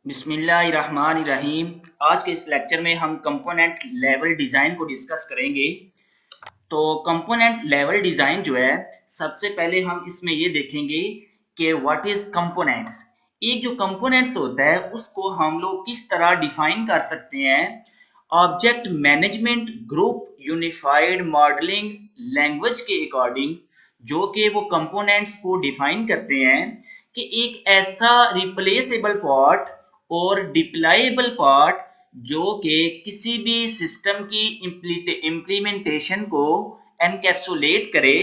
बिस्मिल्लाहिर्रहमानिर्रहीम। आज के इस लेक्चर में हम कंपोनेंट लेवल डिज़ाइन को डिस्कस करेंगे। तो कंपोनेंट लेवल डिज़ाइन जो है, सबसे पहले हम इसमें ये देखेंगे कि व्हाट इज़ कंपोनेंट्स। एक जो कंपोनेंट्स होता है उसको हम लोग किस तरह डिफाइन कर सकते हैं। Object management group unified modelling language के अकॉर्डिंग जो कि वो कंपोनेंट्स को डिफाइन करते हैं कि एक ऐसा रिप्लेसेबल पार्ट और डिप्लॉयबल पार्ट जो कि किसी भी सिस्टम की इम्प्लीमेंटेशन को एनकैप्सुलेट करे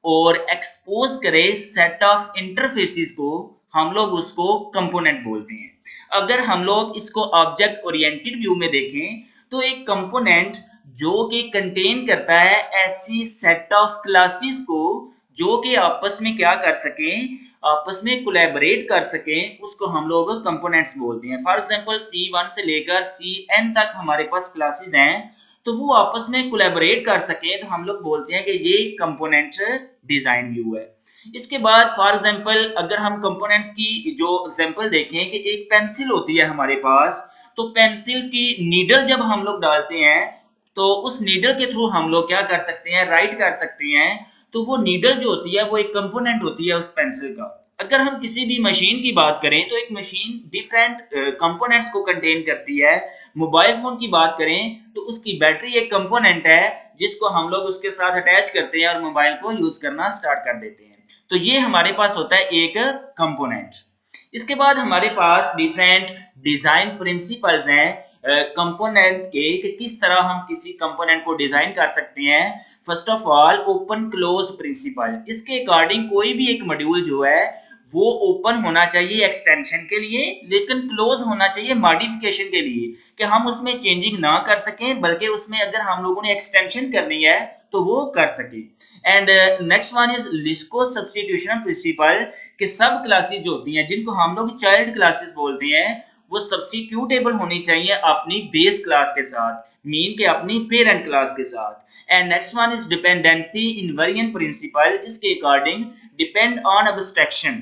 और एक्सपोज करे सेट ऑफ इंटरफेसेस को, हम लोग उसको कंपोनेंट बोलते हैं। अगर हम लोग इसको ऑब्जेक्ट ओरिएंटेड व्यू में देखें तो एक कंपोनेंट जो कि कंटेन करता है ऐसी सेट ऑफ क्लासेस को जो कि आपस में क्या कर सकें, आपस में कोलैबोरेट कर सकें, उसको हम लोग कंपोनेंट्स बोलते हैं। फॉर एग्जांपल C1 से लेकर Cn तक हमारे पास क्लासेस हैं, तो वो आपस में कोलैबोरेट कर सकें तो हम लोग बोलते हैं कि ये कंपोनेंट डिजाइन व्यू है। इसके बाद फॉर एग्जांपल अगर हम कंपोनेंट्स की जो एग्जांपल देखें कि एक पेंसिल होती है हमारे पास, तो पेंसिल की नीडल जब हम लोग डालते हैं तो उस नीडल के थ्रू हम लोग क्या कर सकते हैं, राइट कर सकते हैं। तो वो नीडल जो होती है वो एक कंपोनेंट होती है उस पेंसिल का। अगर हम किसी भी मशीन की बात करें तो एक मशीन डिफरेंट कंपोनेंट्स को कंटेन करती है। मोबाइल फोन की बात करें तो उसकी बैटरी एक कंपोनेंट है जिसको हम लोग उसके साथ अटैच करते हैं और मोबाइल को यूज करना स्टार्ट कर देते हैं। तो ये हमारे पास होता है एक कंपोनेंट। इसके बाद हमारे पास डिफरेंट डिजाइन प्रिंसिपल्स हैं कंपोनेंट के कि किस तरह हम किसी कंपोनेंट को डिजाइन कर सकते हैं। First of all open close principle, इसके अकॉर्डिंग कोई भी एक मॉड्यूल जो है वो ओपन होना चाहिए एक्सटेंशन के लिए, लेकिन क्लोज होना चाहिए मॉडिफिकेशन के लिए, कि हम उसमें चेंजिंग ना कर सकें बल्कि उसमें अगर हम लोगों ने एक्सटेंशन करनी है तो वो कर सके। And next one is Liskov substitution principle, कि सब क्लासेस जो होती हैं जिनको हम लोग चाइल्ड क्लासेस बोलते हैं वो सब्स्टिट्यूटेबल होनी चाहिए अपनी बेस क्लास के साथ, मीन के अपनी पेरेंट क्लास के साथ। And next one is dependency invariant principle, इसके अकॉर्डिंग डिपेंड ऑन एब्स्ट्रैक्शन,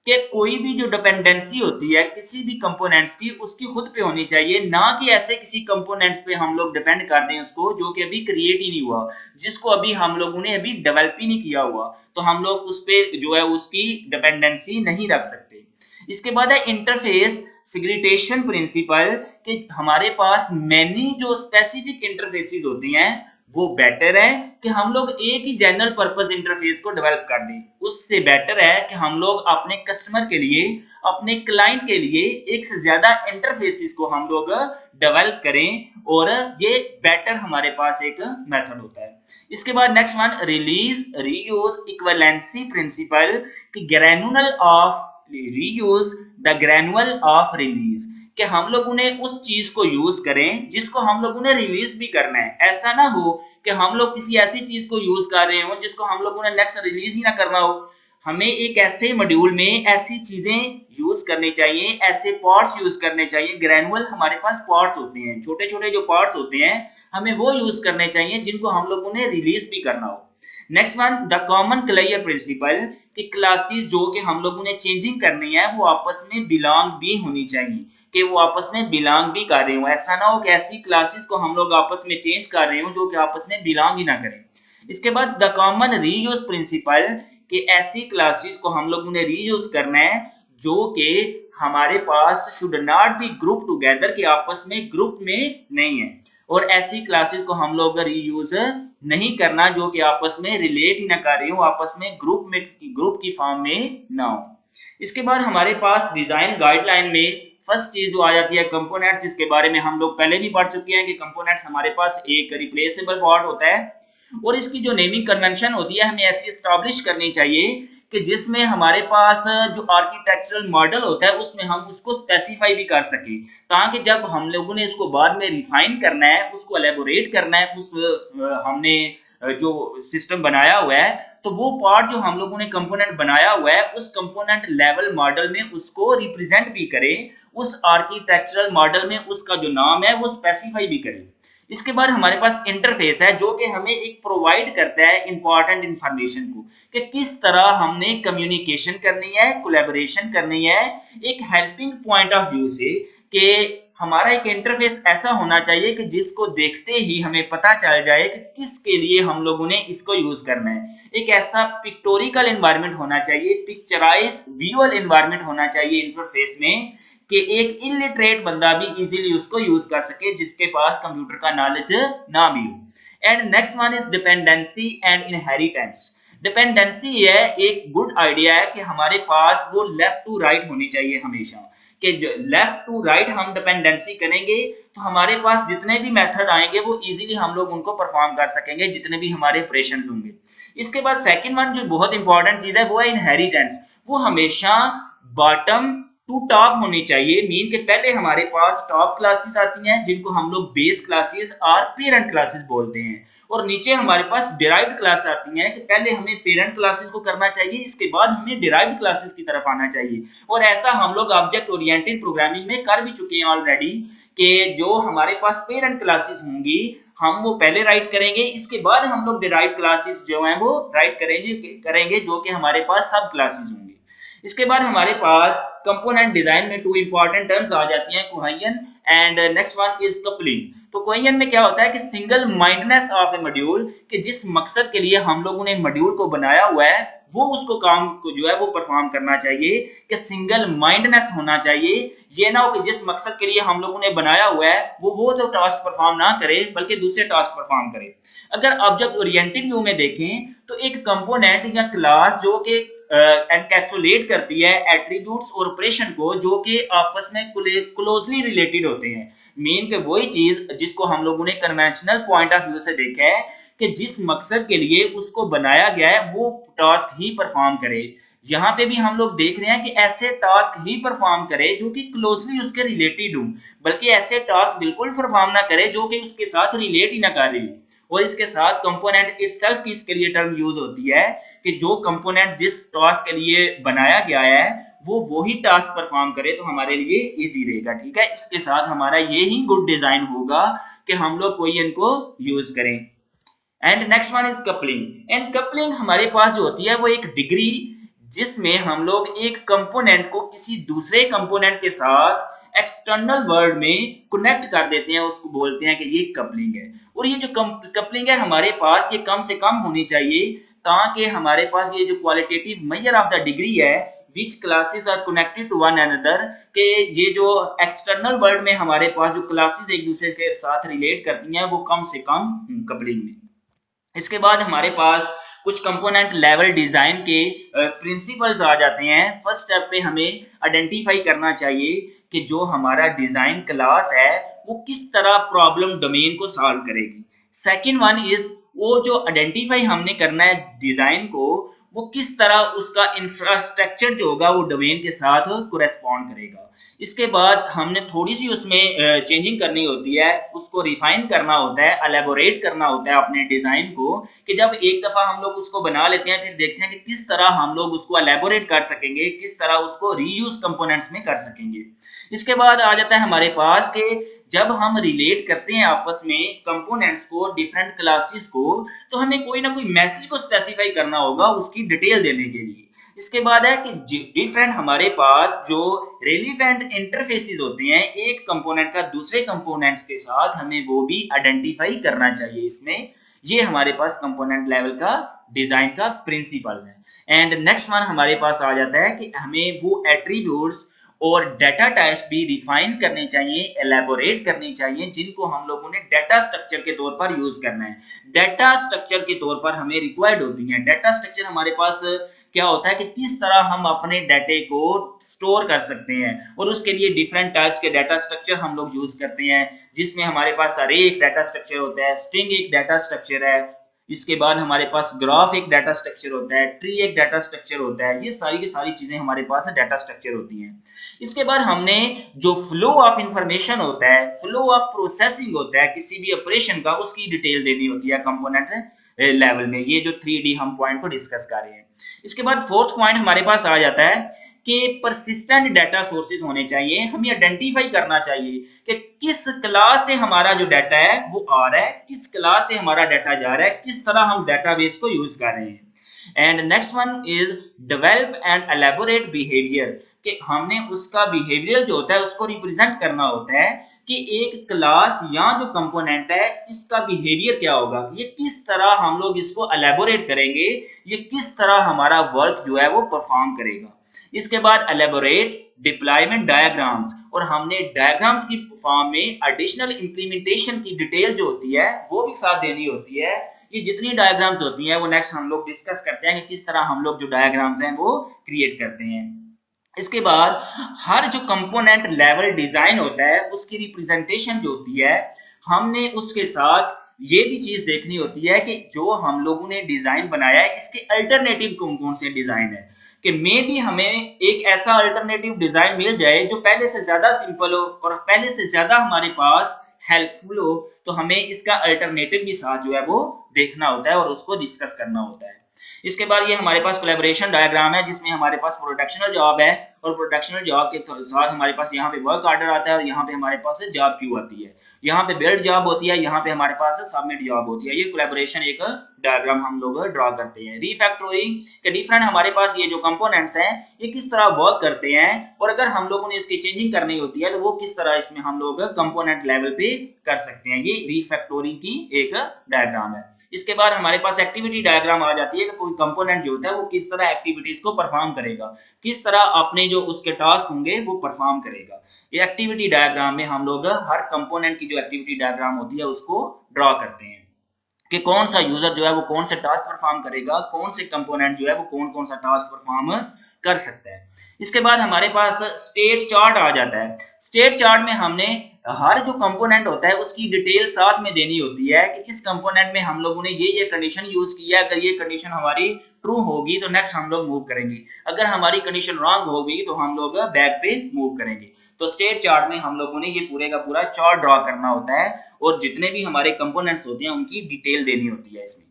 कि कोई भी जो डिपेंडेंसी होती है किसी भी कंपोनेंट्स की उसकी खुद पे होनी चाहिए, ना कि ऐसे किसी कंपोनेंट्स पे हम लोग डिपेंड कर दें उसको जो कि अभी क्रिएट ही नहीं हुआ, जिसको अभी हम लोगों ने अभी डेवलप ही नहीं किया हुआ, तो हम लोग उस पे जो है उसकी डिपेंडेंसी नहीं रख सकते। इसके बाद है इंटरफेस सिग्रेटेशन प्रिंसिपल, कि हमारे पास मैनी जो स्पेसिफिक इंटरफेसेस होती हैं वो बेटर है कि हम लोग एक ही जनरल पर्पस इंटरफेस को डेवलप कर दें। उससे बेटर है कि हम लोग अपने कस्टमर के लिए, अपने क्लाइंट के लिए एक से ज्यादा इंटरफेसेस को हम लोग डेवलप करें, और ये बेटर हमारे पास एक मेथड होता है। इसके बाद next one release reuse equivalency principle, कि granule of reuse the granule of release, कि हम लोगों ने उस चीज को यूज करें जिसको हम लोगों ने रिलीज भी करना है। ऐसा ना हो कि हम लोग किसी ऐसी चीज को यूज कर रहे हो जिसको हम लोगों ने नेक्स्ट रिलीज ही ना करना हो। हमें एक ऐसे मॉड्यूल में ऐसी चीजें यूज करनी चाहिए, ऐसे पार्ट्स यूज करने चाहिए। ग्रैनुअल हमारे पास पार्ट्स होते हैं, छोटे छोटे जो पार्ट्स होते हैं हमें वो यूज करने चाहिए जिनको हम लोगों ने रिलीज भी करना हो। Next one the common clear principle, कि क्लासेस जो कि हम लोगों ने चेंजिंग करनी है वो आपस में बिलोंग भी होनी चाहिए, कि वो आपस में बिलोंग भी कर रहे हो। ऐसा ना हो कि ऐसी क्लासेस को हम लोग आपस में चेंज कर रहे हो जो कि आपस में बिलोंग ही ना करें। इसके बाद द कॉमन रीयूज प्रिंसिपल, कि ऐसी क्लासेस को हम लोगों ने रीयूज करना है जो कि हमारे पास should not be group together, कि आपस में ग्रुप में नहीं है, और ऐसी क्लासेस को हम लोग रीयूज नहीं करना जो कि आपस में रिलेट ही ना कर रही हो, आपस में ग्रुप की फॉर्म में ना हो। इसके बाद हमारे पास डिजाइन गाइडलाइन में फर्स्ट चीज जो आ जाती है कंपोनेंट्स, जिसके बारे में हम लोग पहले भी पढ़ चुके हैं कि कंपोनेंट्स हमारे पास एक रिप्लेसेबल पार्ट होता है, और इसकी जो नेमिंग कन्वेंशन होती है हमें ऐसी एस्टैब्लिश करनी चाहिए कि जिसमें हमारे पास जो आर्किटेक्चरल मॉडल होता है उसमें हम उसको स्पेसिफाई भी कर सके, ताकि जब हम लोगों ने इसको बाद में रिफाइन करना है, उसको एलेबोरेट करना है, उस हमने जो सिस्टम बनाया हुआ है, तो वो पार्ट जो हम लोगों ने कंपोनेंट बनाया हुआ है उस कंपोनेंट लेवल मॉडल में उसको रिप्रेजेंट भी करें, उस आर्किटेक्चरल मॉडल में उसका जो नाम है वो स्पेसिफाई भी करें। इसके बाद हमारे पास इंटरफेस है जो कि हमें एक प्रोवाइड करता है इंपॉर्टेंट इंफॉर्मेशन को, कि किस तरह हमने कम्युनिकेशन करनी है, कोलैबोरेशन करनी है, एक हेल्पिंग पॉइंट ऑफ व्यू से, कि हमारा एक इंटरफेस ऐसा होना चाहिए कि जिसको देखते ही हमें पता चल जाए कि किसके लिए हम लोगों ने इसको यूज करना है। एक ऐसा पिक्टोरिकल एनवायरनमेंट होना चाहिए, पिक्चराइज विजुअल एनवायरनमेंट होना चाहिए इंटरफेस में कि एक इलिटरेट बंदा भी इजीली उसको यूज कर सके, जिसके पास कंप्यूटर का नॉलेज ना भी हो। And next one is dependency and inheritance. Dependency ये एक गुड आइडिया है कि हमारे पास वो लेफ्ट टू राइट होनी चाहिए हमेशा, कि लेफ्ट टू राइट हम डिपेंडेंसी करेंगे तो हमारे पास जितने भी मेथड आएंगे वो इजीली हम लोग उनको परफॉर्म कर सकेंगे, जितने भी हमारे ऑपरेशंस होंगे। इसके बाद सेकंड वन जो बहुत इंपॉर्टेंट चीज है वो है इनहेरिटेंस। वो हमेशा बॉटम टू टॉप होनी चाहिए, मीन के पहले हमारे पास टॉप क्लासेस आती हैं जिनको हम लोग बेस क्लासेस और पेरेंट क्लासेस बोलते हैं, और नीचे हमारे पास डिराइव्ड क्लास आती हैं कि पहले हमें पेरेंट क्लासेस को करना चाहिए, इसके बाद हमें डिराइव्ड क्लासेस की तरफ आना चाहिए। और ऐसा हम लोग ऑब्जेक्ट ओरिएंटेड प्रोग्रामिंग में कर भी चुके हैं ऑलरेडी, कि जो हमारे पास पेरेंट क्लासेस होंगी हम वो पहले राइट करेंगे, इसके बाद हम लोग डिराइव्ड क्लासेस जो हैं वो राइट करेंगे जो कि हमारे पास सब क्लासेस होंगे। इसके बाद हमारे पास कंपोनेंट डिजाइन में टू इंपॉर्टेंट टर्म्स आ जाती हैं, cohesion and next one is coupling. तो कोहेजन में क्या होता है कि single mindness of A module, कि जिस मकसद के लिए हम लोगों ने मॉड्यूल को बनाया हुआ है वो उसको काम को जो है वो परफॉर्म करना चाहिए, कि सिंगल माइंडनेस होना चाहिए। ये ना हो कि जिस मकसद के लिए हम लोगों ने बनाया हुआ है वो तो टास्क परफॉर्म ना करे बल्कि दूसरे टास्क परफॉर्म करे। अगर ऑब्जेक्ट ओरिएंटेड व्यू में देखें तो एक कंपोनेंट या क्लास जो कि एनकैप्सुलेट करती है एट्रीब्यूट्स और ऑपरेशन को जो कि आपस में क्लोजली रिलेटेड होते हैं, मेन के वही चीज जिसको हम लोगों ने कन्वेंशनल पॉइंट ऑफ व्यू से देखा है कि जिस मकसद के लिए उसको बनाया गया है वो टास्क ही परफॉर्म करे। यहाँ पे भी हम लोग देख रहे हैं कि ऐसे टास्क ही परफॉर्म करे जो कि क्लोजली उसके रिलेटेड हो, बल्कि ऐसे टास्क बिल्कुल परफॉर्म ना करे जो कि उसके साथ रिलेट ही ना कर रही। और इसके साथ कंपोनेंट इटसेल्फ की इसके लिए टर्म यूज होती है कि जो कंपोनेंट जिस टास्क के लिए बनाया गया है वो वही टास्क परफॉर्म करे तो हमारे लिए इजी रहेगा। ठीक है, इसके साथ हमारा ये ही गुड डिजाइन होगा कि हम लोग कोई इनको यूज करें। And next one is coupling. And coupling हमारे पास जो होती है वो एक डिग्री जिसमें हम लोग एक कंपोनेंट को किसी दूसरे कंपोनेंट के साथ एक्सटर्नल वर्ल्ड में कनेक्ट कर देते हैं, उसको बोलते हैं कि ये कपलिंग है। और ये जो कपलिंग है हमारे पास ये कम से कम होनी चाहिए ताकि हमारे पास ये जो qualitative measure of the degree है which classes are connected to one another, के ये जो एक्सटर्नल वर्ल्ड में हमारे पास जो क्लासेस एक दूसरे के साथ रिलेट करती हैं वो कम से कम कपलिंग में। इसके बाद हमारे पास कुछ कंपोनेंट लेवल डिजाइन के प्रिंसिपल्स आ जाते हैं। फर्स्ट स्टेप पे हमें आइडेंटिफाई करना चाहिए कि जो हमारा डिजाइन क्लास है वो किस तरह प्रॉब्लम डोमेन को सॉल्व करेगी। सेकंड वन इज वो जो आइडेंटिफाई हमने करना है डिजाइन को वो किस तरह उसका इंफ्रास्ट्रक्चर जो होगा वो डोमेन के साथ कोरेस्पॉन्ड करेगा। इसके बाद हमने थोड़ी सी उसमें चेंजिंग करनी होती है, उसको रिफाइन करना होता है, एलेबोरेट करना होता है अपने डिजाइन को, कि जब एक दफा हम लोग उसको बना लेते हैं फिर देखते हैं कि किस तरह हम लोग उसको एलेबोरेट कर सकेंगे, किस तरह उसको रीयूज कंपोनेंट्स में कर सकेंगे। इसके बाद आ जाता है हमारे पास कि जब हम रिलेट करते हैं आपस में कंपोनेंट्स को डिफरेंट क्लासेस को तो हमें कोई ना कोई मैसेज को स्पेसिफाई करना होगा उसकी डिटेल देने के लिए। इसके बाद है कि डिफरेंट हमारे पास जो रेलिवेंट इंटरफेसेस होते हैं एक कंपोनेंट का दूसरे कंपोनेंट्स के साथ हमें वो भी आइडेंटिफाई करना चाहिए इसमें। ये हमारे पास कंपोनेंट लेवल का डिजाइन का प्रिंसिपल्स है। एंड नेक्स्ट वन हमारे पास आ जाता है कि हमें वो एट्रीब्यूट्स और डाटा टाइप्स भी रिफाइन करने चाहिए, एलैबोरेट करनी चाहिए, जिनको हम लोगों ने डाटा स्ट्रक्चर के तौर पर यूज करना है। डाटा स्ट्रक्चर के तौर पर हमें रिक्वायर्ड होती है। डाटा स्ट्रक्चर हमारे पास क्या होता है कि किस तरह हम अपने डाटे को स्टोर कर सकते हैं, और उसके लिए डिफरेंट टाइप्स के डाटा स्ट्रक्चर हम लोग यूज करते हैं, जिसमें हमारे पास अरे एक डाटा स्ट्रक्चर होता है, स्ट्रिंग एक डाटा स्ट्रक्चर है, इसके बाद हमारे पास ग्राफ एक डाटा स्ट्रक्चर होता है, ट्री एक डाटा स्ट्रक्चर होता है। ये सारी की सारी चीजें हमारे पास डाटा स्ट्रक्चर होती हैं। इसके बाद हमने जो फ्लो ऑफ इंफॉर्मेशन होता है, फ्लो ऑफ प्रोसेसिंग होता है किसी भी ऑपरेशन का, उसकी डिटेल देनी होती है कंपोनेंट लेवल में। ये जो 3D हम पॉइंट को डिस्कस कर रहे हैं। इसके बाद फोर्थ पॉइंट हमारे पास आ जाता है कि परसिस्टेंट डाटा सोर्सेज होने चाहिए। हमें आइडेंटिफाई करना चाहिए कि किस क्लास से हमारा जो डाटा है वो आ रहा है, किस क्लास से हमारा डाटा जा रहा है, किस तरह हम डाटाबेस को यूज कर रहे हैं। And next one is develop and elaborate behaviour. कि हमने उसका बिहेवियर जो होता है उसको रिप्रेजेंट करना होता है कि एक क्लास या जो कंपोनेंट है इसका बिहेवियर क्या होगा, ये किस तरह हम लोग इसको एलेबोरेट करेंगे, ये किस तरह हमारा वर्क जो है वो परफॉर्म करेगा। इसके बाद एलेबोरेट डिप्लॉयमेंट डायग्राम्स, और हमने डायग्राम्स की फॉर्म में एडिशनल इंप्लीमेंटेशन की डिटेल जो होती है वो भी साथ देनी होती है। ये जितनी डायग्राम्स होती हैं वो नेक्स्ट हम लोग डिस्कस करते हैं कि किस तरह हम लोग जो डायग्राम्स हैं वो क्रिएट करते हैं। इसके बाद हर जो कंपोनेंट लेवल डिजाइन होता है उसकी रिप्रेजेंटेशन जो होती है, हमने उसके साथ ये भी चीज देखनी होती है कि जो हम लोगों ने डिजाइन बनाया है इसके अल्टरनेटिव कौन कौन से डिजाइन है, कि मे भी हमें एक ऐसा अल्टरनेटिव डिजाइन मिल जाए जो पहले से ज्यादा सिंपल हो और पहले से ज्यादा हमारे पास हेल्पफुल हो, तो हमें इसका अल्टरनेटिव भी साथ जो है वो देखना होता है और उसको डिस्कस करना होता है। इसके बाद ये हमारे पास कोलैबोरेशन डायग्राम है जिसमें हमारे पास प्रोडक्शनल जॉब है, और प्रोडक्शनल जॉब के साथ हमारे पास यहाँ पे वर्क ऑर्डर आता है और यहाँ पे हमारे पास जॉब क्यू आती है, यहाँ पे बिल्ड जॉब होती है, यहाँ पे हमारे पास सबमिट जॉब होती है। ये कोलैबोरेशन एक डायग्राम हम लोग ड्रॉ करते हैं। रीफैक्टरिंग के डिफरेंट हमारे पास ये जो कंपोनेंट्स हैं ये किस तरह वर्क करते हैं, और अगर हम लोगों ने इसकी चेंजिंग करनी होती है तो वो किस तरह इसमें हम लोग कंपोनेंट लेवल पे कर सकते हैं। ये रीफैक्टरिंग की एक डायग्राम है। इसके बाद हमारे पास एक्टिविटी डायग्राम आ जाती है कि कोई कंपोनेंट जो होता है वो किस तरह एक्टिविटीज को परफॉर्म करेगा, किस तरह अपने जो उसके टास्क होंगे वो परफॉर्म करेगा। ये एक्टिविटी डायग्राम में हम लोग हर कंपोनेंट की जो एक्टिविटी डायग्राम होती है उसको ड्रॉ करते हैं कि कौन सा यूजर जो है वो कौन से टास्क परफॉर्म करेगा, कौन से कंपोनेंट जो है वो कौन कौन सा टास्क परफॉर्म कर सकता है। इसके बाद हमारे पास स्टेट चार्ट आ जाता है। स्टेट चार्ट में हमने हर जो कंपोनेंट होता है उसकी डिटेल साथ में देनी होती है कि इस कंपोनेंट में हम लोगों ने ये कंडीशन यूज की है, अगर ये कंडीशन हमारी ट्रू होगी तो नेक्स्ट हम लोग मूव करेंगे, अगर हमारी कंडीशन रॉन्ग होगी तो हम लोग बैक पे मूव करेंगे। तो स्टेट चार्ट में हम लोगों ने ये पूरे का पूरा चार्ट ड्रॉ करना होता है और जितने भी हमारे कंपोनेंट्स होते हैं उनकी डिटेल देनी होती है इसमें।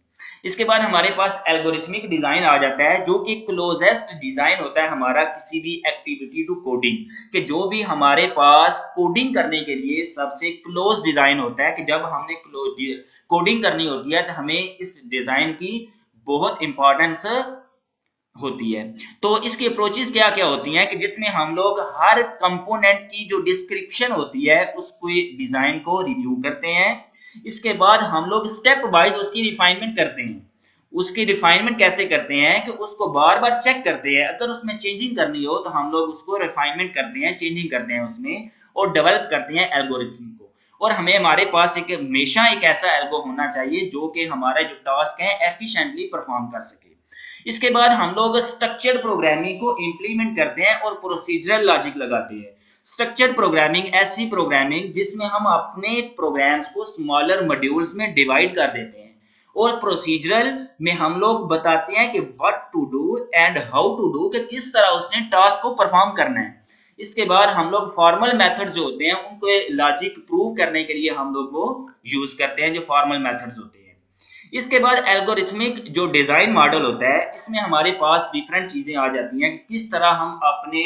इसके बाद हमारे पास एल्गोरिथमिक डिजाइन आ जाता है जो कि क्लोजेस्ट डिजाइन होता है हमारा किसी भी एक्टिविटी टू कोडिंग, कि जो भी हमारे पास कोडिंग करने के लिए सबसे क्लोज डिजाइन होता है, कि जब हमने कोडिंग करनी होती है तो हमें इस डिजाइन की बहुत इंपॉर्टेंस होती है। तो इसकी अप्रोचेस क्या क्या होती हैं कि जिसमें हम लोग हर कंपोनेंट की जो डिस्क्रिप्शन होती है उसको डिजाइन को रिव्यू करते हैं। इसके बाद हम लोग स्टेप वाइज उसकी रिफाइनमेंट करते हैं। उसकी रिफाइनमेंट कैसे करते हैं कि उसको बार बार चेक करते हैं, अगर उसमें चेंजिंग करनी हो तो हम लोग उसको रिफाइनमेंट करते हैं, चेंजिंग करते हैं उसमें और डेवलप करते हैं एल्गोरिथम को। और हमें हमारे पास एक हमेशा एक ऐसा एल्गो होना चाहिए जो कि हमारा जो टास्क है एफिशिएंटली परफॉर्म कर सके। इसके बाद हम लोग स्ट्रक्चर्ड प्रोग्रामिंग को इंप्लीमेंट करते हैं और प्रोसीजरल लॉजिक लगाते हैं। स्ट्रक्चर्ड प्रोग्रामिंग ऐसी प्रोग्रामिंग जिसमें हम अपने प्रोग्राम्स को स्मॉलर मॉड्यूल्स में डिवाइड कर देते हैं, और प्रोसीजरल में हम लोग बताते हैं कि what to do and how to do, कि किस तरह उसने टास्क को परफॉर्म करना है। इसके बाद हम लोग फॉर्मल मेथड्स जो होते हैं उनको लॉजिक प्रूव करने के लिए हम लोग वो यूज करते हैं, जो फॉर्मल मेथड्स होते हैं। इसके बाद एल्गोरिथमिक जो डिजाइन मॉडल होता है इसमें हमारे पास डिफरेंट चीजें आ जाती हैं कि किस तरह हम अपने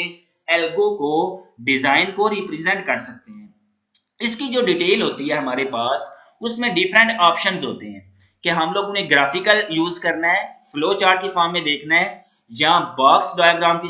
एल्गो को डिजाइन को रिप्रेजेंट कर सकते हैं। इसकी जो डिटेल होती है हमारे पास उसमें डिफरेंट ऑप्शंस होते हैं कि हम लोग उन्हें ग्राफिकल यूज करना है, फ्लो चार्ट की फॉर्म में देखना है, या बॉक्स डायग्राम की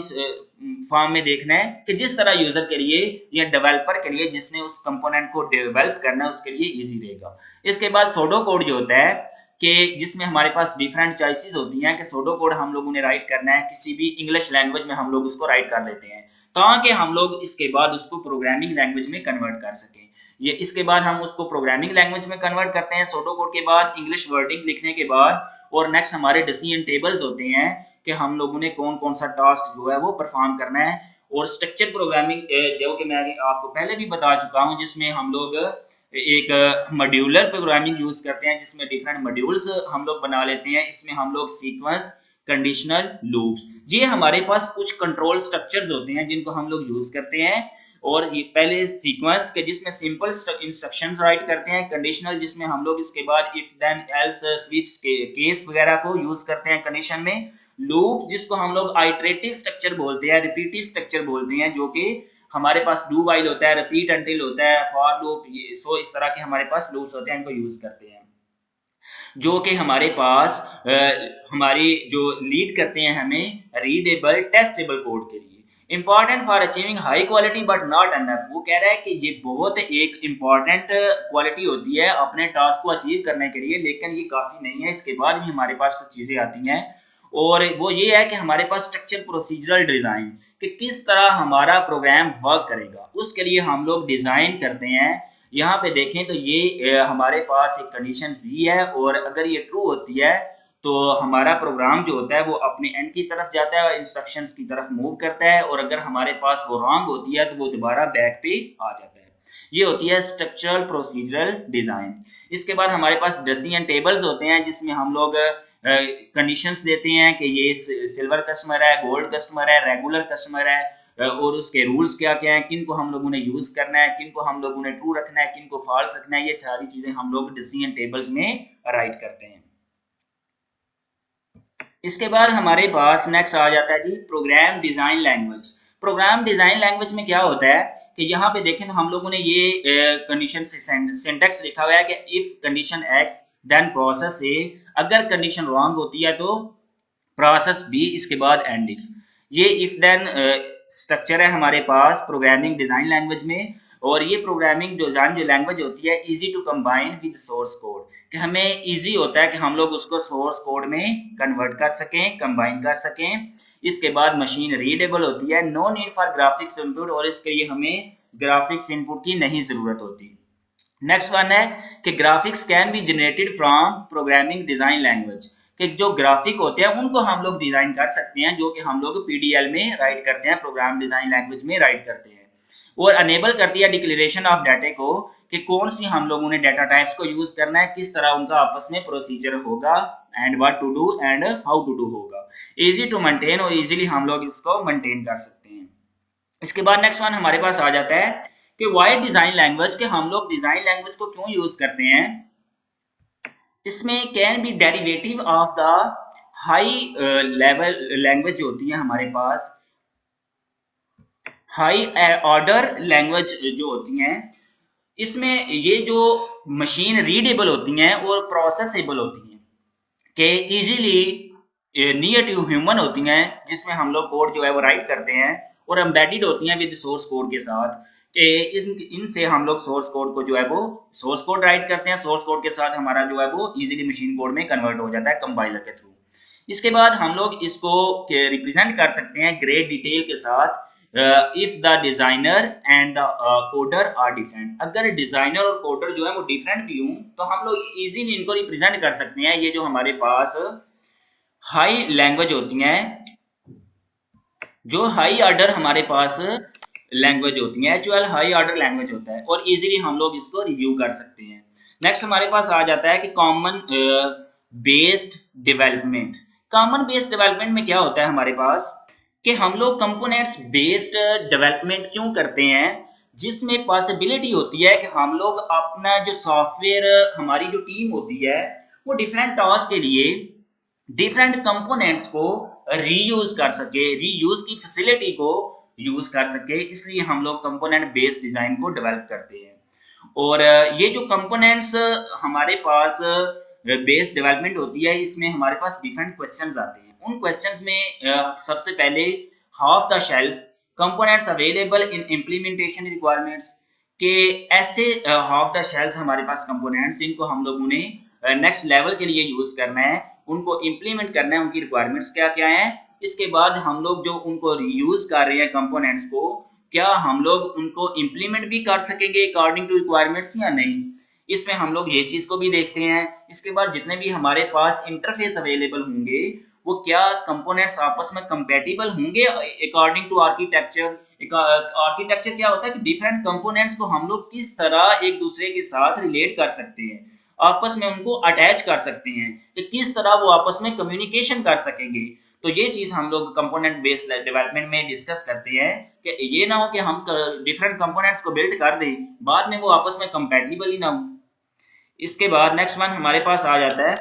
फॉर्म में देखना है, कि जिस तरह यूजर के लिए या डेवलपर के लिए जिसने उस कंपोनेंट को डेवलप करना है उसके लिए इजी रहेगा। इसके बाद सोडो कोड जो होता है कि जिसमें हमारे पास डिफरेंट चॉइसेस होती हैं कि सोडो कोड हम लोगों ने राइट करना है किसी भी इंग्लिश लैंग्वेज में हम लोग उसको राइट कर लेते हैं ताकि हम लोग इसके बाद उसको प्रोग्रामिंग लैंग्वेज में कन्वर्ट कर सकें। ये इसके बाद हम उसको प्रोग्रामिंग लैंग्वेज में कन्वर्ट करते हैं सोडो कोड के बाद इंग्लिश वर्डिंग लिखने के बाद, और नेक्स्ट हमारे डिसीजन टेबल्स होते हैं कि हम लोगों ने कौन कौन सा टास्क जो है वो परफॉर्म करना है। और स्ट्रक्चर प्रोग्रामिंग जो कि मैं आपको पहले भी बता चुका हूं जिसमें हम लोग एक मॉड्यूलर प्रोग्रामिंग यूज करते हैं जिसमें डिफरेंट मॉड्यूल्स हम लोग बना लेते हैं। इसमें हम लोग सीक्वेंस, कंडीशनल, लूप्स, ये हमारे पास कुछ कंट्रोल स्ट्रक्चर्स होते हैं जिनको हम लोग यूज करते हैं। और ये पहले सीक्वेंस के जिसमें सिंपल इंस्ट्रक्शंस राइट करते हैं, कंडीशनल जिसमें हम लोग इसके बाद if then else switch case वगैरह को यूज करते हैं कंडीशन में, लूप जिसको हम लोग आइटरेटिव स्ट्रक्चर बोलते हैं, रिपीटिव स्ट्रक्चर बोलते हैं, जो कि हमारे पास डू वाइल होता है, रिपीट अंटिल होता है, फॉर लूप, सो इस तरह के हमारे पास लूप्स होते हैं, इनको यूज करते हैं जो कि हमारे पास हमारी जो लीड करते हैं हमें रीडेबल टेस्टेबल कोड के लिए। Important for achieving high quality but not enough. वो कह रहा है कि ये बहुत एक इम्पॉर्टेंट क्वालिटी होती है अपने टास्क को अचीव करने के लिए, लेकिन ये काफ़ी नहीं है, इसके बाद भी हमारे पास कुछ चीज़ें आती हैं। और वो ये है कि हमारे पास स्ट्रक्चर प्रोसीजरल डिज़ाइन, कि किस तरह हमारा प्रोग्राम वर्क करेगा, उसके लिए हम लोग डिज़ाइन करते हैं। यहाँ पे देखें तो ये हमारे पास एक कंडीशन जी है, और अगर ये ट्रू होती है तो हमारा प्रोग्राम जो होता है वो अपने एंड की तरफ जाता है और इंस्ट्रक्शंस की तरफ मूव करता है, और अगर हमारे पास वो रॉन्ग होती है तो वो दोबारा बैक पे आ जाता है। ये होती है स्ट्रक्चरल प्रोसीजरल डिजाइन। इसके बाद हमारे पास डेसिशन टेबल्स होते हैं, जिसमें हम लोग कंडीशंस देते हैं कि ये सिल्वर कस्टमर है, गोल्ड कस्टमर है, रेगुलर कस्टमर है, और उसके रूल्स क्या क्या हैं, किन को हम लोगों ने यूज करना है, किन को हम लोगों ने ट्रू रखना है, किन को फॉल्स रखना है। ये सारी चीजें हम लोग डिसीजन टेबल्स में राइट करते हैं। इसके बाद हमारे पास नेक्स्ट आ जाता है जी program design language. Program design language में क्या होता है कि यहाँ पे देखें तो हम लोगों ने ये कंडीशन सिंटेक्स लिखा हुआ है कि if condition X then process A, अगर कंडीशन रॉन्ग होती है तो प्रोसेस बी, इसके बाद एंड इफ। ये इफ देन स्ट्रक्चर है हमारे पास प्रोग्रामिंग डिजाइन लैंग्वेज में। और ये प्रोग्रामिंग डिजाइन जो लैंग्वेज होती है easy to combine with source code, कि हमें इजी होता है कि हम लोग उसको सोर्स कोड में कन्वर्ट कर सकें, कंबाइन कर सकें। इसके बाद मशीन रीडेबल होती है, no need for graphics input, और इसके लिए हमें ग्राफिक्स इनपुट की नहीं जरूरत होती। नेक्स्ट वन है कि graphics can be generated from programming design language, कि जो ग्राफिक होते हैं उनको हम लोग डिजाइन कर सकते हैं, जो कि हम लोग पीडीएल में राइट करते हैं, प्रोग्राम डिजाइन लैंग्वेज में राइट करते हैं। और अनेबल करती है डिक्लेरेशन ऑफ डाटा को, कि कौन सी हम लोगों ने डाटा टाइप्स को यूज करना है, किस तरह उनका आपस में प्रोसीजर होगा, and what to do and how to do होगा। इजी टू मेंटेन, और इजीली हम लोग इसको मेंटेन कर सकते हैं। इसके बाद नेक्स्ट वन हमारे पास आ जाता है कि वाई डिजाइन लैंग्वेज, के हम लोग डिजाइन लैंग्वेज को क्यों यूज करते हैं। इसमें can be derivative of the high level language होती है हमारे पास, हाई ऑर्डर लैंग्वेज जो होती हैं, इसमें ये जो मशीन रीडेबल होती हैं और प्रोसेसेबल होती हैं, कि इजीली नियर टू ह्यूमन होती हैं, जिसमें हम लोग कोड जो है वो राइट करते हैं, और एम्बेडेड होती हैं विद सोर्स कोड के साथ, कि इनसे हम लोग सोर्स कोड को जो है वो सोर्स कोड राइट करते हैं, सोर्स कोड के साथ हमारा जो है वो इजीली मशीन कोड में कन्वर्ट हो जाता है कंपाइलर के थ्रू। इसके बाद हम लोग इसको रिप्रेजेंट कर सकते हैं ग्रेट डिटेल के साथ, if the designer and the coder are different. अगर डिजाइनर और कोडर जो है वो डिफरेंट भी हों तो हम लोग इजीली इनको रिप्रेजेंट कर सकते हैं। ये जो हमारे पास हाई लैंग्वेज होती हैं, जो हाई ऑर्डर हमारे पास लैंग्वेज होती है, एक्चुअल हाई ऑर्डर लैंग्वेज होता है, और इजीली हम लोग इसको रिव्यू कर सकते हैं। नेक्स्ट हमारे पास आ जाता है कि common based development. Common based development में क्या होता है हमारे पास, कि हम लोग कंपोनेंट्स बेस्ड डेवलपमेंट क्यों करते हैं, जिसमें पॉसिबिलिटी होती है कि हम लोग अपना जो सॉफ्टवेयर, हमारी जो टीम होती है वो डिफरेंट टास्क के लिए डिफरेंट कंपोनेंट्स को रीयूज कर सके, रीयूज की फैसिलिटी को यूज कर सके, इसलिए हम लोग कंपोनेंट बेस्ड डिजाइन को डेवलप करते हैं। और ये जो कंपोनेंट्स हमारे पास बेस्ड डेवलपमेंट होती है, इसमें हमारे पास डिफरेंट क्वेश्चंस आते हैं। उन क्वेश्चंस में सबसे पहले half the shelf components available in implementation requirements, के ऐसे हाफ द शेल्फ हमारे पास कंपोनेंट्स जिनको हम लोगों ने नेक्स्ट लेवल के लिए यूज करना है, उनको इम्प्लीमेंट करना है, उनकी रिक्वायरमेंट्स क्या क्या है। इसके बाद हम लोग जो उनको यूज कर रहे हैं कंपोनेंट्स को, क्या हम लोग उनको इम्प्लीमेंट भी कर सकेंगे अकॉर्डिंग टू रिक्वायरमेंट्स या नहीं, इसमें हम लोग ये चीज को भी देखते हैं। इसके बाद जितने भी हमारे पास इंटरफेस अवेलेबल होंगे वो क्या कंपोनेंट्स आपस में कंपैटिबल होंगे अकॉर्डिंग टू आर्किटेक्चर। आर्किटेक्चर क्या होता है कि डिफरेंट कंपोनेंट्स को हम लोग किस तरह एक दूसरे के साथ रिलेट कर सकते हैं, आपस में उनको अटैच कर सकते हैं, कि किस तरह वो आपस में कम्युनिकेशन कर सकेंगे। तो ये चीज हम लोग कंपोनेंट बेस्ड डेवलपमेंट में डिस्कस करते हैं, कि ये ना हो कि हम डिफरेंट कंपोनेंट्स को बिल्ड कर दें, बाद में वो आपस में कंपैटिबल ही ना हो। इसके बाद नेक्स्ट वन हमारे पास आ जाता है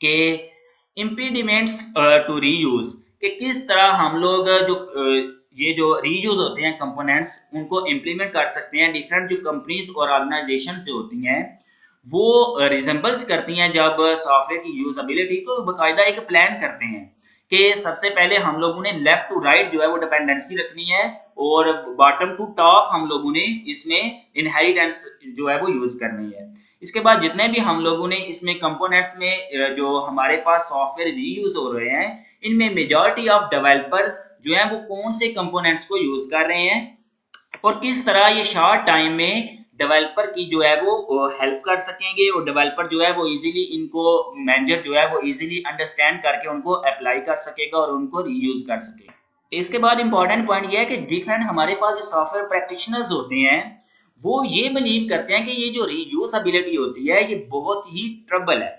कि इम्पीडिमेंट्स टू रीयूज, कि किस तरह हम लोग जो ये जो रीयूज होते हैं कंपोनेंट्स, उनको इम्प्लीमेंट कर सकते हैं। डिफरेंट जो कंपनीज और ऑर्गेनाइजेशन जो होती हैं वो रिजेंबल्स करती हैं जब सॉफ्टवेयर की यूजेबिलिटी को, बाकायदा एक प्लान करते हैं कि सबसे पहले हम लोगों ने लेफ्ट टू राइट जो है वो डिपेंडेंसी रखनी है और बॉटम टू टॉप हम लोगों ने इसमें इनहेरिटेंस जो है वो यूज करनी है। इसके बाद जितने भी हम लोगों ने इसमें कंपोनेंट्स में जो हमारे पास सॉफ्टवेयर रीयूज हो रहे हैं, इनमें मेजॉरिटी ऑफ डेवलपर्स जो है वो कौन से कंपोनेंट्स को यूज कर रहे हैं और किस तरह ये शॉर्ट टाइम में डेवलपर की जो है वो हेल्प कर सकेंगे और डेवलपर जो है वो इजीली इनको मैनेजर जो है वो इजीली अंडरस्टैंड करके उनको अप्लाई कर सकेगा और उनको रीयूज कर सकेगा। इसके बाद इंपॉर्टेंट पॉइंट ये है कि डिफरेंट हमारे पास जो सॉफ्टवेयर प्रैक्टिशनर्स होते हैं वो ये बिलीव करते हैं कि ये जो रीयूजेबिलिटी होती है ये बहुत ही ट्रबल है,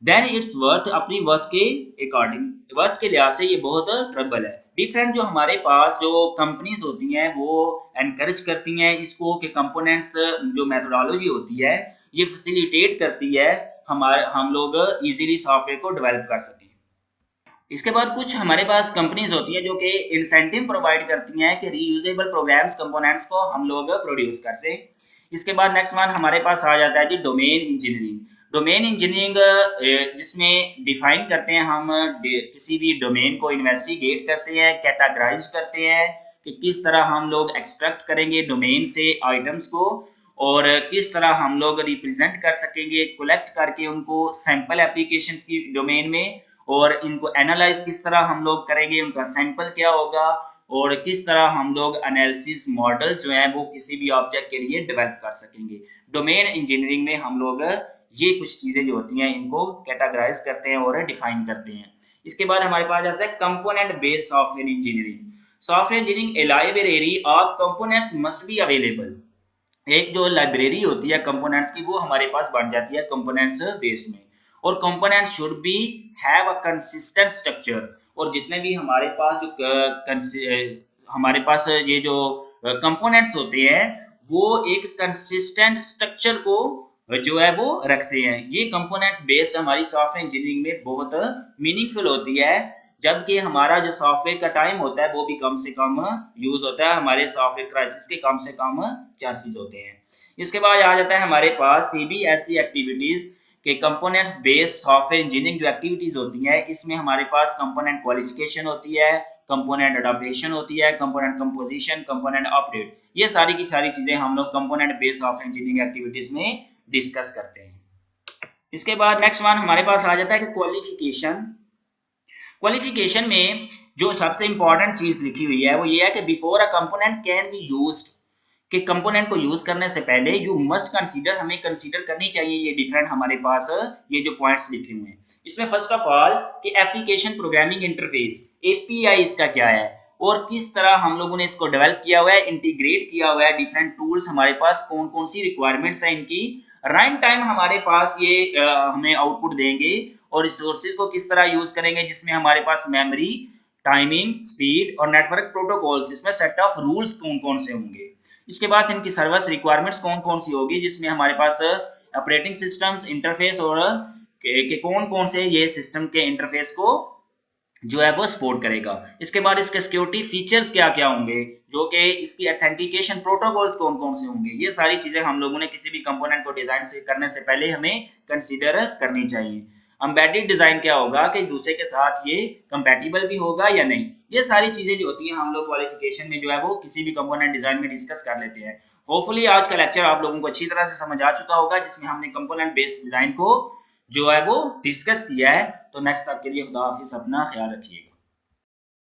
देन इट्स वर्थ अपनी वर्थ के अकॉर्डिंग वर्थ के लिहाज से ये बहुत ट्रबल है। डिफरेंट जो हमारे पास जो कंपनीज होती हैं वो एनकरेज करती हैं इसको कि कंपोनेंट्स जो मेथोडोलॉजी होती है ये फैसिलिटेट करती है हम लोग इजीली सॉफ्टवेयर को डेवलप कर सकें। इसके बाद कुछ हमारे पास कंपनीज होती है जो कि इंसेंटिव प्रोवाइड करती हैं कि रीयूजेबल प्रोग्राम्स कंपोनेंट्स को हम लोग प्रोड्यूस कर सकें। इसके बाद नेक्स्ट वन हमारे पास आ जाता है जी डोमेन इंजीनियरिंग। डोमेन इंजीनियरिंग जिसमें डिफाइन करते हैं हम किसी भी डोमेन को इन्वेस्टिगेट करते हैं, कैटेगराइज करते हैं कि किस तरह हम लोग एक्सट्रैक्ट करेंगे डोमेन से आइटम्स को और किस तरह हम लोग रिप्रेजेंट कर सकेंगे कलेक्ट करके उनको सैंपल एप्लीकेशंस की डोमेन में और इनको एनालाइज किस तरह हम लोग करेंगे, उनका सैंपल क्या होगा और किस तरह हम लोग एनालिसिस मॉडल जो है वो किसी भी ऑब्जेक्ट के लिए डेवलप कर सकेंगे। डोमेन इंजीनियरिंग में हम लोग ये कुछ चीजें जो होती हैं इनको कैटेगराइज करते हैं और डिफाइन करते हैं। इसके बाद हमारे पास आता है component based software engineering. Software engineering A library of components must be available. एक जो लाइब्रेरी होती है कंपोनेंट्स की वो हमारे पास बन जाती है कंपोनेंट्स बेस्ड में और components should be have a consistent structure. और जितने भी हमारे पास हमारे पास ये जो कंपोनेंट्स होते हैं वो एक कंसिस्टेंट स्ट्रक्चर को जो है वो रखते हैं। ये कंपोनेंट बेस्ड हमारी सॉफ्टवेयर इंजीनियरिंग में बहुत मीनिंगफुल होती है, जबकि हमारा जो सॉफ्टवेयर का टाइम होता है वो भी कम से कम यूज होता है, हमारे सॉफ्टवेयर क्राइसिस के कम से कम चांसेस होते हैं। इसके बाद आ जाता है हमारे पास सीबीएसई एक्टिविटीज के कंपोनेंट्स बेस्ड सॉफ्टवेयर इंजीनियरिंग जो एक्टिविटीज होती हैं इसमें हमारे पास कंपोनेंट क्वालिफिकेशन होती है, कंपोनेंट अडॉप्टेशन होती है, कंपोनेंट कंपोजिशन, कंपोनेंट अपडेट, ये सारी की सारी चीजें हम लोग component based software engineering activities में डिस्कस करते हैं। इसके बाद नेक्स्ट वन हमारे पास आ जाता है कि क्वालिफिकेशन। क्वालिफिकेशन में जो सबसे इंपॉर्टेंट चीज लिखी हुई है वो ये है कि before a component can be used, कि कंपोनेंट को यूज करने से पहले यू मस्ट कंसीडर, हमें कंसीडर करनी चाहिए ये डिफरेंट हमारे पास ये जो पॉइंट्स लिखे हुए हैं। इसमें फर्स्ट ऑफ ऑल कि एप्लीकेशन प्रोग्रामिंग इंटरफेस एपीआई इसका क्या है और किस तरह हम लोगों ने इसको डेवलप किया हुआ है, इंटीग्रेट किया हुआ है, डिफरेंट टूल्स हमारे पास कौन कौन सी रिक्वायरमेंट्स है इनकी, रन टाइम हमारे पास ये हमें आउटपुट देंगे और रिसोर्सेज को किस तरह यूज करेंगे जिसमें हमारे पास मेमोरी, टाइमिंग, स्पीड और नेटवर्क प्रोटोकॉल्स, इसमें सेट ऑफ रूल्स कौन कौन से होंगे। इसके बाद इनकी सर्विस रिक्वायरमेंट्स कौन कौन सी होगी जिसमें हमारे पास ऑपरेटिंग सिस्टम्स, इंटरफेस और के कौन कौन से ये सिस्टम के इंटरफेस को जो है वो सपोर्ट करेगा। इसके बाद इसके सिक्योरिटी फीचर्स क्या क्या होंगे, जो कि इसकी ऑथेंटिकेशन प्रोटोकॉल्स कौन कौन से होंगे, ये सारी चीजें हम लोगों ने किसी भी कंपोनेंट को डिजाइन से करने से पहले हमें कंसीडर करनी चाहिए। एम्बेडेड डिजाइन क्या होगा कि दूसरे के साथ ये कंपैटिबल भी होगा या नहीं, ये सारी चीजें जो होती हैं हम लोग क्वालिफिकेशन में जो है वो किसी भी कंपोनेंट डिजाइन में डिस्कस कर लेते हैं। होपफुली आज का लेक्चर आप लोगों को अच्छी तरह से समझ आ चुका होगा जिसमें हमने कंपोनेंट बेस्ड डिजाइन को जो है वो डिस्कस किया है। तो नेक्स्ट तक के लिए खुदा हाफिज, अपना ख्याल रखिएगा।